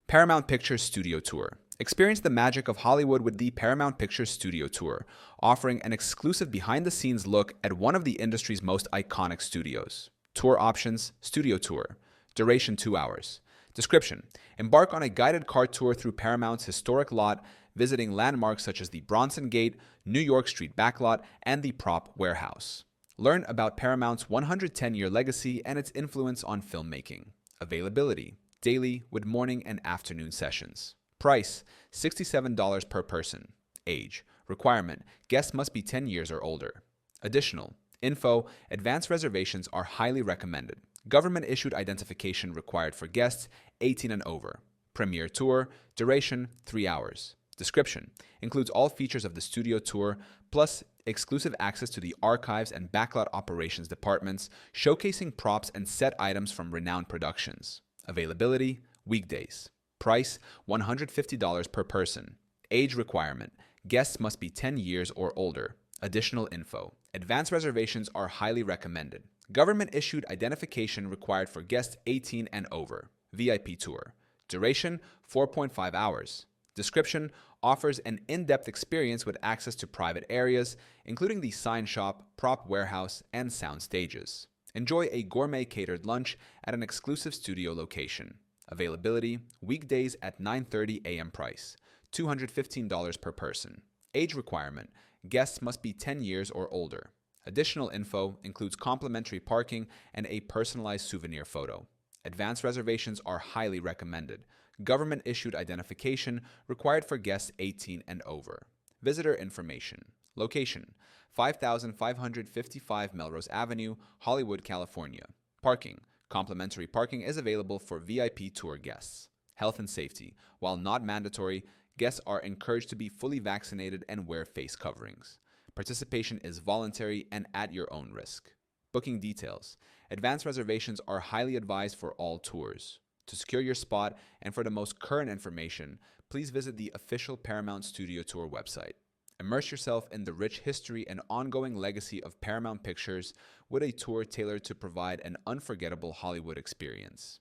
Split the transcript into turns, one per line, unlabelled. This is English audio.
Paramount Pictures Studio Tour. Experience the magic of Hollywood with the Paramount Pictures Studio Tour, offering an exclusive behind-the-scenes look at one of the industry's most iconic studios. Tour options: Studio Tour. Duration 2 hours. Description: embark on a guided car tour through Paramount's historic lot, visiting landmarks such as the Bronson Gate, New York Street backlot, and the Prop Warehouse. Learn about Paramount's 110-year legacy and its influence on filmmaking. Availability: daily with morning and afternoon sessions. Price: $67 per person. Age requirement: guests must be 10 years or older. Additional info: advance reservations are highly recommended. Government-issued identification required for guests 18 and over. Premier tour. Duration 3 hours. Description: includes all features of the studio tour, plus exclusive access to the archives and backlot operations departments, showcasing props and set items from renowned productions. Availability: weekdays. Price: $150 per person. Age requirement: guests must be 10 years or older. Additional info: advance reservations are highly recommended. Government-issued identification required for guests 18 and over. VIP tour. Duration 4.5 hours. Description: offers an in-depth experience with access to private areas, including the sign shop, prop warehouse, and sound stages. Enjoy a gourmet catered lunch at an exclusive studio location. Availability: weekdays at 9:30 a.m. Price: $215 per person. Age requirement: guests must be 10 years or older. Additional info includes complimentary parking and a personalized souvenir photo. Advance reservations are highly recommended. Government-issued identification required for guests 18 and over. Visitor information. Location: 5555 Melrose Avenue, Hollywood, California. Parking: complimentary parking is available for VIP tour guests. Health and safety: while not mandatory, guests are encouraged to be fully vaccinated and wear face coverings. Participation is voluntary and at your own risk. Booking details: advance reservations are highly advised for all tours. To secure your spot and for the most current information, please visit the official Paramount Studio Tour website. Immerse yourself in the rich history and ongoing legacy of Paramount Pictures with a tour tailored to provide an unforgettable Hollywood experience.